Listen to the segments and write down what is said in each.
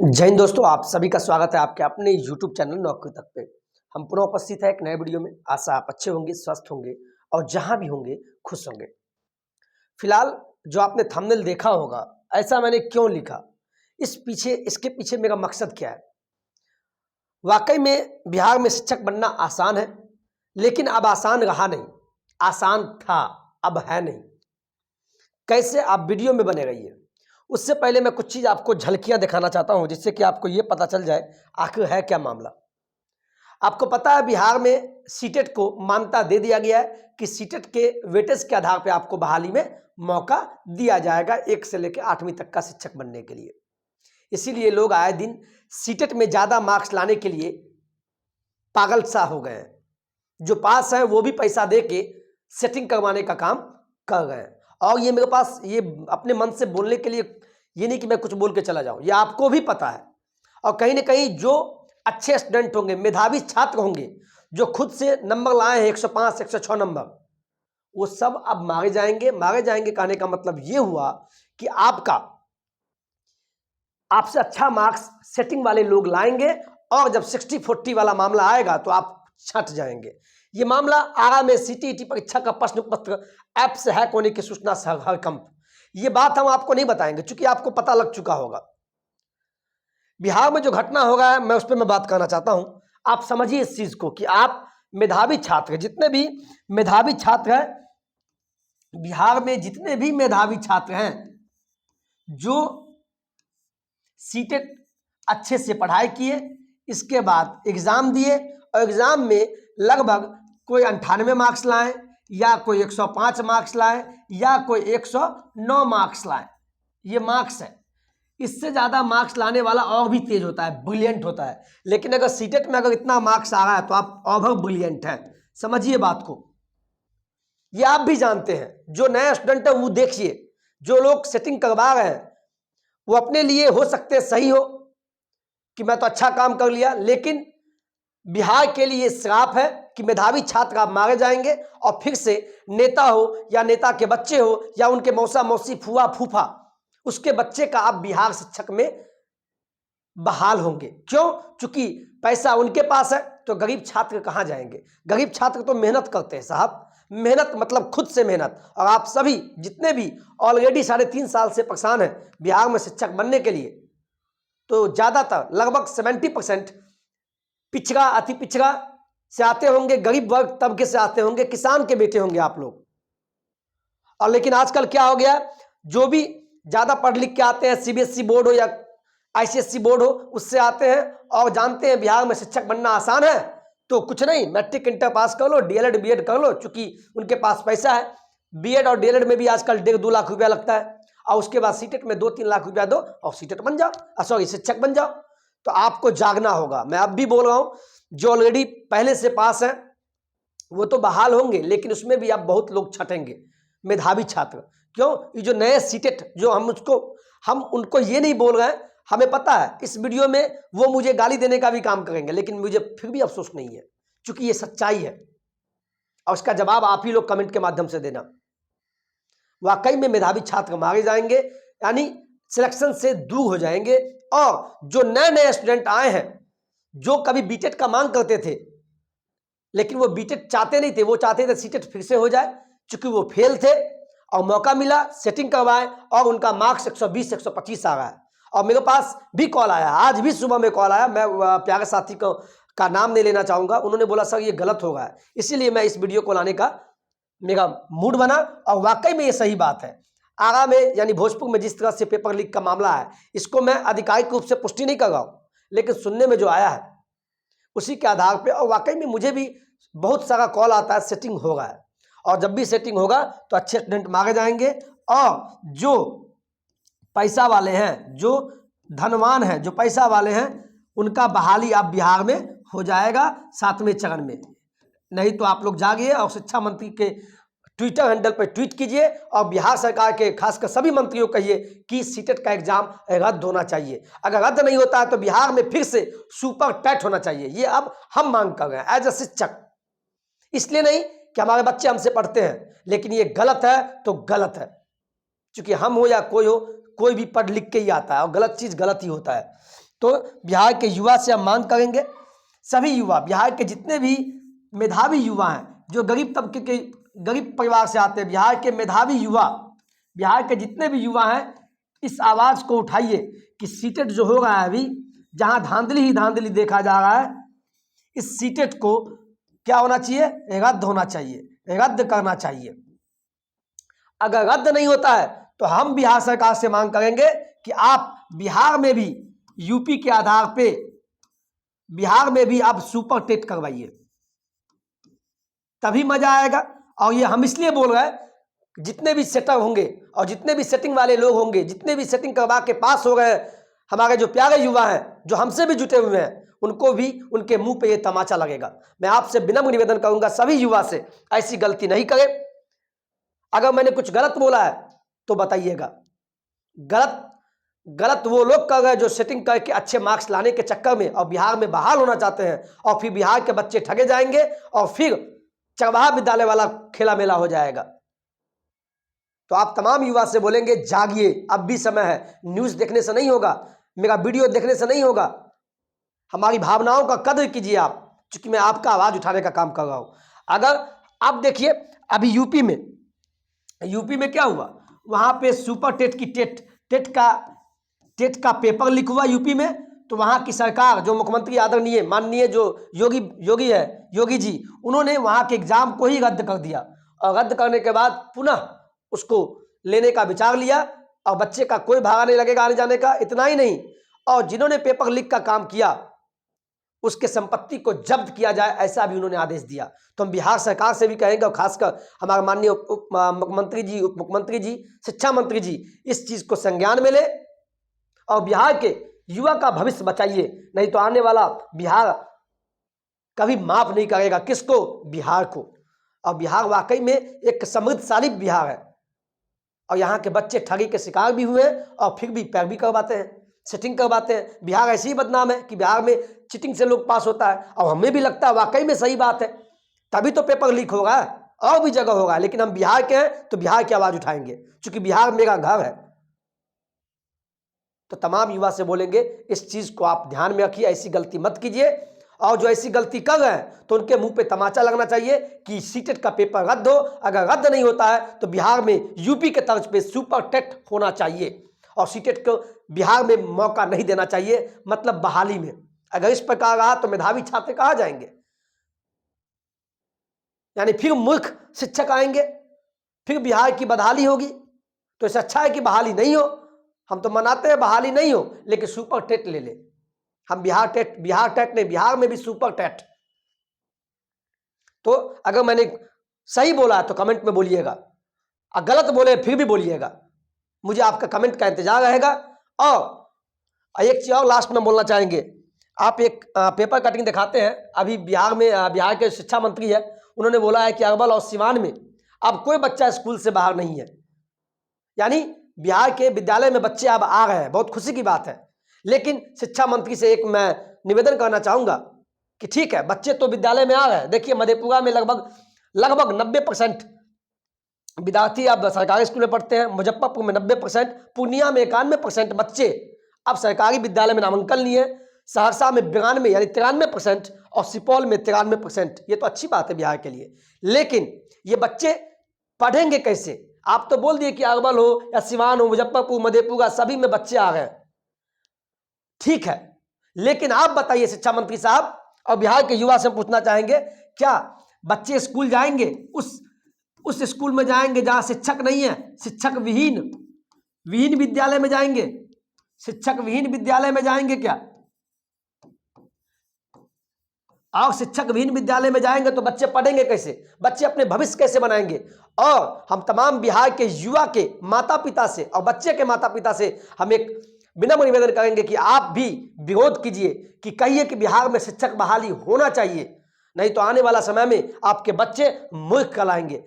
जय हिंद दोस्तों, आप सभी का स्वागत है आपके अपने YouTube चैनल नौकरी तक पे। हम पुनः उपस्थित है एक नए वीडियो में। आशा आप अच्छे होंगे, स्वस्थ होंगे और जहां भी होंगे खुश होंगे। फिलहाल जो आपने थंबनेल देखा होगा, ऐसा मैंने क्यों लिखा, इसके पीछे मेरा मकसद क्या है। वाकई में बिहार में शिक्षक बनना आसान है, लेकिन अब आसान रहा नहीं। आसान था, अब है नहीं। कैसे, आप वीडियो में बने रहिए। उससे पहले मैं कुछ चीज़ आपको झलकियां दिखाना चाहता हूं, जिससे कि आपको ये पता चल जाए आखिर है क्या मामला। आपको पता है बिहार में सीटेट को मान्यता दे दिया गया है कि सीटेट के वेटेज के आधार पर आपको बहाली में मौका दिया जाएगा 1 से लेकर 8वीं तक का शिक्षक बनने के लिए। इसीलिए लोग आए दिन सीटेट में ज़्यादा मार्क्स लाने के लिए पागल सा हो गए हैं। जो पास है वो भी पैसा दे के सेटिंग करवाने का काम कर रहे हैं। और ये मेरे पास ये अपने मन से बोलने के लिए ये नहीं कि मैं कुछ बोल के चला जाऊं, ये आपको भी पता है। और कहीं ना कहीं जो अच्छे स्टूडेंट होंगे, मेधावी छात्र होंगे, जो खुद से नंबर लाए हैं 105 106 नंबर, वो सब अब मारे जाएंगे। मारे जाएंगे कहने का मतलब ये हुआ कि आपसे अच्छा मार्क्स सेटिंग वाले लोग लाएंगे और जब 60-40 वाला मामला आएगा तो आप छट जाएंगे। ये मामला आरा में सीटीईटी परीक्षा का प्रश्न पत्र ऐप से हैक होने की सूचना से हड़कंप। ये बात हम आपको नहीं बताएंगे, चूंकि आपको पता लग चुका होगा। बिहार में जो घटना होगा है, मैं उस पर बात करना चाहता हूं। आप समझिए इस चीज को कि आप मेधावी छात्र, जितने भी मेधावी छात्र हैं बिहार में, जितने भी मेधावी छात्र हैं जो सीटेट अच्छे से पढ़ाई किए, इसके बाद एग्जाम दिए और एग्जाम में लगभग कोई 98 मार्क्स लाए, या कोई 105 मार्क्स लाए, या कोई 109 मार्क्स लाए। ये मार्क्स है। इससे ज़्यादा मार्क्स लाने वाला और भी तेज होता है, ब्रिलियंट होता है। लेकिन अगर सीटेट में अगर इतना मार्क्स आ रहा है तो आप ओवर ब्रिलियंट हैं। समझिए बात को। ये आप भी जानते हैं। जो नया स्टूडेंट है वो देखिए, जो लोग सेटिंग करवा रहे हैं वो अपने लिए हो सकते सही हो कि मैं तो अच्छा काम कर लिया, लेकिन बिहार के लिए श्राप है कि मेधावी छात्र आप मारे जाएंगे और फिर से नेता हो या नेता के बच्चे हो या उनके मौसा मौसी फुआ फूफा, उसके बच्चे का आप बिहार शिक्षक में बहाल होंगे। क्यों? चूंकि पैसा उनके पास है तो गरीब छात्र कहां जाएंगे। गरीब छात्र तो मेहनत करते हैं साहब, मेहनत मतलब खुद से मेहनत। और आप सभी जितने भी ऑलरेडी 3.5 साल से परेशान हैं बिहार में शिक्षक बनने के लिए, तो ज्यादातर लगभग 70% पिछड़ा, अति पिछड़ा से आते होंगे, गरीब वर्ग तबके से आते होंगे, किसान के बेटे होंगे आप लोग। और लेकिन आजकल क्या हो गया, जो भी ज्यादा पढ़ लिख के आते हैं, सीबीएसई बोर्ड हो या आईसीएसई बोर्ड हो, उससे आते हैं और जानते हैं बिहार में शिक्षक बनना आसान है, तो कुछ नहीं, मैट्रिक इंटर पास कर लो, डीएलएड बीएड कर लो, चूंकि उनके पास पैसा है। बीएड और डीएलएड में भी आजकल 1.5-2 लाख रुपया लगता है, और उसके बाद सीटेट में 2-3 लाख रुपया दो और सीटेट बन जाओ, सॉरी शिक्षक बन जाओ। तो आपको जागना होगा। मैं अब भी बोल रहा हूं, जो ऑलरेडी पहले से पास है वो तो बहाल होंगे, लेकिन उसमें भी अब बहुत लोग छटेंगे, मेधावी छात्र। क्यों? ये जो नए सीटेट जो हम उनको ये नहीं बोल रहे हैं, हमें पता है इस वीडियो में वो मुझे गाली देने का भी काम करेंगे, लेकिन मुझे फिर भी अफसोस नहीं है, क्योंकि ये सच्चाई है और उसका जवाब आप ही लोग कमेंट के माध्यम से देना। वाकई में मेधावी छात्र मारे जाएंगे, यानी सिलेक्शन से दूर हो जाएंगे। और जो नए नए स्टूडेंट आए हैं, जो कभी बीटेट का मांग करते थे लेकिन वो बीटेट चाहते नहीं थे, वो चाहते थे सीटेट फिर से हो जाए, चूंकि वो फेल थे और मौका मिला, सेटिंग करवाए और उनका मार्क्स 120 125 आ रहा है। और मेरे पास भी कॉल आया, आज भी सुबह में कॉल आया, मैं प्यारे साथी का नाम नहीं लेना चाहूंगा, उन्होंने बोला सर ये गलत हो रहा है, इसीलिए मैं इस वीडियो को लाने का मेरा मूड बना। और वाकई में ये सही बात है। आरा में यानी भोजपुर में जिस तरह से पेपर लीक का मामला है, इसको मैं आधिकारिक रूप से पुष्टि नहीं कर रहा हूं, लेकिन सुनने में जो आया है उसी के आधार पे, और वाकई में मुझे भी बहुत सारा कॉल आता है सेटिंग हो रहा है, और जब भी सेटिंग होगा तो अच्छे स्टूडेंट मांगे जाएंगे। और जो पैसा वाले हैं, जो धनवान हैं, जो पैसा वाले हैं, उनका बहाली आप बिहार में हो जाएगा 7वें चरण में। नहीं तो आप लोग जागिए और शिक्षा मंत्री के ट्विटर हैंडल पर ट्वीट कीजिए और बिहार सरकार के खासकर सभी मंत्रियों कहिए कि सीटेट का एग्जाम रद्द होना चाहिए। अगर रद्द नहीं होता है तो बिहार में फिर से सुपर टेट होना चाहिए। ये अब हम मांग कर रहे हैं एज अ शिक्षक, इसलिए नहीं कि हमारे बच्चे हमसे पढ़ते हैं, लेकिन ये गलत है तो गलत है। क्योंकि हम हो या कोई हो, कोई भी पढ़ लिख के ही आता है और गलत चीज गलत ही होता है। तो बिहार के युवा से हम मांग करेंगे, सभी युवा, बिहार के जितने भी मेधावी युवा हैं, जो गरीब तबके के, गरीब परिवार से आते हैं, बिहार के मेधावी युवा, बिहार के जितने भी युवा हैं, इस आवाज़ को उठाइए कि सीटेट जो हो रहा है अभी, जहां धांधली ही धांधली देखा जा रहा है, इस सीटेट को क्या होना चाहिए, रद्द होना चाहिए, रद्द करना चाहिए। अगर रद्द नहीं होता है तो हम बिहार सरकार से मांग करेंगे कि आप बिहार में भी यूपी के आधार पे बिहार में भी आप सुपर टेट करवाइए, तभी मजा आएगा। और ये हम इसलिए बोल रहे हैं, जितने भी सेटर होंगे और जितने भी सेटिंग वाले लोग होंगे, जितने भी सेटिंग करवा के पास हो गए हमारे जो प्यारे युवा हैं, जो हमसे भी जुटे हुए हैं, उनको भी उनके मुंह पे ये तमाचा लगेगा। मैं आपसे विनम्र निवेदन करूंगा सभी युवा से, ऐसी गलती नहीं करें। अगर मैंने कुछ गलत बोला है तो बताइएगा। गलत वो लोग कर रहे जो सेटिंग करके अच्छे मार्क्स लाने के चक्कर में और बिहार में बहाल होना चाहते हैं, और फिर बिहार के बच्चे ठगे जाएंगे और फिर चरवाहा विद्यालय वाला खेला मेला हो जाएगा। तो आप तमाम युवा से बोलेंगे, जागिए, अब भी समय है। न्यूज़ देखने से नहीं होगा, मेरा वीडियो देखने से नहीं होगा, हमारी भावनाओं का कदर कीजिए आप, क्योंकि मैं आपका आवाज़ उठाने का काम कर रहा हूँ। अगर आप देखिए अभी यूपी में क्या हुआ, वहाँ पे सुपर टेट की टेट का पेपर लीक हुआ यूपी में। तो वहाँ की सरकार, जो मुख्यमंत्री आदरणीय माननीय जो योगी जी, उन्होंने वहाँ के एग्जाम को ही रद्द कर दिया, और रद्द करने के बाद पुनः उसको लेने का विचार लिया, और बच्चे का कोई भाड़ा नहीं लगेगा आने जाने का। इतना ही नहीं, और जिन्होंने पेपर लीक का काम किया उसके संपत्ति को जब्त किया जाए, ऐसा भी उन्होंने आदेश दिया। तो हम बिहार सरकार से भी कहेंगे, और खासकर हमारे माननीय मुख्यमंत्री जी, उप मुख्यमंत्री जी, शिक्षा मंत्री जी, इस चीज को संज्ञान में ले और बिहार के युवा का भविष्य बचाइए, नहीं तो आने वाला बिहार कभी माफ नहीं करेगा। किसको? बिहार को। और बिहार वाकई में एक समृद्धशाली बिहार है, और यहाँ के बच्चे ठगी के शिकार भी हुए हैं और फिर भी पैरवी करवाते हैं, सेटिंग करवाते हैं। बिहार ऐसी ही बदनाम है कि बिहार में चीटिंग से लोग पास होता है, और हमें भी लगता है वाकई में सही बात है, तभी तो पेपर लीक होगा, और भी जगह होगा। लेकिन हम बिहार के हैं तो बिहार की आवाज़ उठाएंगे, क्योंकि बिहार मेरा घर है। तो तमाम युवा से बोलेंगे, इस चीज़ को आप ध्यान में रखिए, ऐसी गलती मत कीजिए, और जो ऐसी गलती कर रहे हैं तो उनके मुंह पे तमाचा लगना चाहिए कि सीटेट का पेपर रद्द हो। अगर रद्द नहीं होता है तो बिहार में यूपी के तर्ज पे सुपर टेट होना चाहिए, और सीटेट को बिहार में मौका नहीं देना चाहिए, मतलब बहाली में। अगर इस प्रकार रहा तो मेधावी छात्र कहाँ जाएंगे, यानी फिर मूर्ख शिक्षक आएंगे, फिर बिहार की बदहाली होगी। तो इससे अच्छा है कि बहाली नहीं हो। हम तो मनाते हैं बहाली नहीं हो, लेकिन सुपर टेट ले ले। हम बिहार टेट नहीं, बिहार में भी सुपर टेट। तो अगर मैंने सही बोला तो कमेंट में बोलिएगा, और गलत बोले फिर भी बोलिएगा, मुझे आपका कमेंट का इंतजार रहेगा। और एक चीज और लास्ट में बोलना चाहेंगे, आप एक पेपर कटिंग दिखाते हैं। अभी बिहार के शिक्षा मंत्री है, उन्होंने बोला है कि अरवल और सिवान में अब कोई बच्चा स्कूल से बाहर नहीं है, यानी बिहार के विद्यालय में बच्चे अब आ रहे हैं, बहुत खुशी की बात है। लेकिन शिक्षा मंत्री से एक मैं निवेदन करना चाहूंगा कि ठीक है, बच्चे तो विद्यालय में आ रहे हैं। देखिए मधेपुरा में लगभग 90% विद्यार्थी अब सरकारी स्कूल में पढ़ते हैं, मुजफ्फरपुर में 90%, पूर्णिया में 91% बच्चे अब सरकारी विद्यालय में नामांकन लिए, सहरसा में 92 यानी 93%, और सुपौल में 93%। ये तो अच्छी बात है बिहार के लिए, लेकिन ये बच्चे पढ़ेंगे कैसे? आप तो बोल दिए कि अरवल हो या सिवान हो, मुजफ्फरपुर, मधेपुरा, सभी में बच्चे आ गए, ठीक है, लेकिन आप बताइए शिक्षा मंत्री साहब, और बिहार के युवा से पूछना चाहेंगे, क्या बच्चे स्कूल जाएंगे? उस स्कूल में जाएंगे जहां शिक्षक नहीं है, शिक्षक विहीन विद्यालय में जाएंगे? शिक्षक विहीन विद्यालय में जाएंगे क्या? और शिक्षक विहीन विद्यालय में जाएंगे तो बच्चे पढ़ेंगे कैसे? बच्चे अपने भविष्य कैसे बनाएंगे? और हम तमाम बिहार के युवा के माता पिता से और बच्चे के माता पिता से हम एक विनम्र निवेदन करेंगे कि आप भी विरोध कीजिए, कि कहिए कि बिहार में शिक्षक बहाली होना चाहिए, नहीं तो आने वाला समय में आपके बच्चे मूर्ख कहलाएंगे।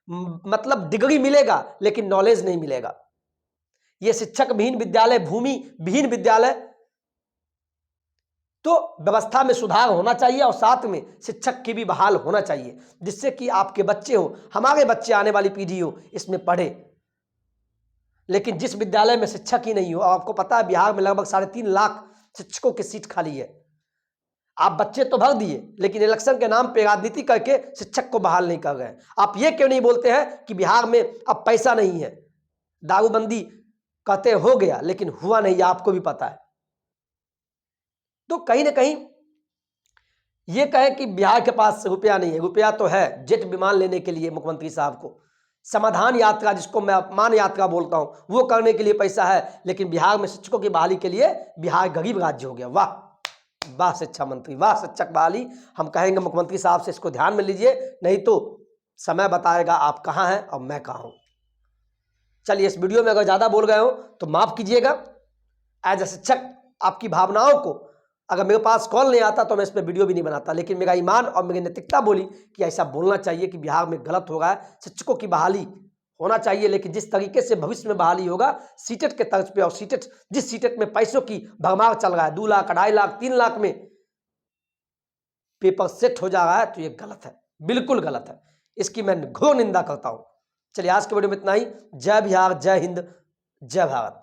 मतलब डिग्री मिलेगा लेकिन नॉलेज नहीं मिलेगा। ये शिक्षक विहीन विद्यालय, भूमि विहीन विद्यालय, तो व्यवस्था में सुधार होना चाहिए, और साथ में शिक्षक की भी बहाल होना चाहिए, जिससे कि आपके बच्चे हो, हमारे बच्चे, आने वाली पीढ़ी हो, इसमें पढ़े। लेकिन जिस विद्यालय में शिक्षक ही नहीं हो, आपको पता है बिहार में लगभग 3.5 लाख शिक्षकों की सीट खाली है। आप बच्चे तो भर दिए, लेकिन इलेक्शन के नाम पे राजनीति करके शिक्षक को बहाल नहीं कर रहे हैं। आप ये क्यों नहीं बोलते हैं कि बिहार में अब पैसा नहीं है? दारूबंदी कहते हो गया, लेकिन हुआ नहीं, आपको भी पता है। तो कहीं ना कहीं ये कहे कि बिहार के पास रुपया नहीं है, रुपया तो है जेट विमान लेने के लिए मुख्यमंत्री साहब को, समाधान यात्रा जिसको मैं अपमान यात्रा बोलता हूं, वो करने के लिए पैसा है, लेकिन बिहार में शिक्षकों की बहाली के लिए बिहार गरीब राज्य हो गया। वाह वाह शिक्षा मंत्री, वाह शिक्षक बहाली। हम कहेंगे मुख्यमंत्री साहब से इसको ध्यान में लीजिए, नहीं तो समय बताएगा आप कहाँ हैं और मैं कहाँ हूं। चलिए, इस वीडियो में अगर ज़्यादा बोल गए हो तो माफ़ कीजिएगा। एज ए शिक्षक आपकी भावनाओं को अगर मेरे पास कॉल नहीं आता तो मैं इस पर वीडियो भी नहीं बनाता, लेकिन मेरा ईमान और मेरी नैतिकता बोली कि ऐसा बोलना चाहिए कि बिहार में गलत हो रहा है, शिक्षकों की बहाली होना चाहिए, लेकिन जिस तरीके से भविष्य में बहाली होगा सीटेट के तर्ज पे, और सीटेट जिस सीटेट में पैसों की भरमार चल रहा है, 2 लाख 2.5 लाख 3 लाख में पेपर सेट हो जा रहा है, तो ये गलत है, बिल्कुल गलत है। इसकी मैं घोर निंदा करता हूं। चलिए, आज के वीडियो में इतना ही। जय बिहार, जय हिंद, जय भारत।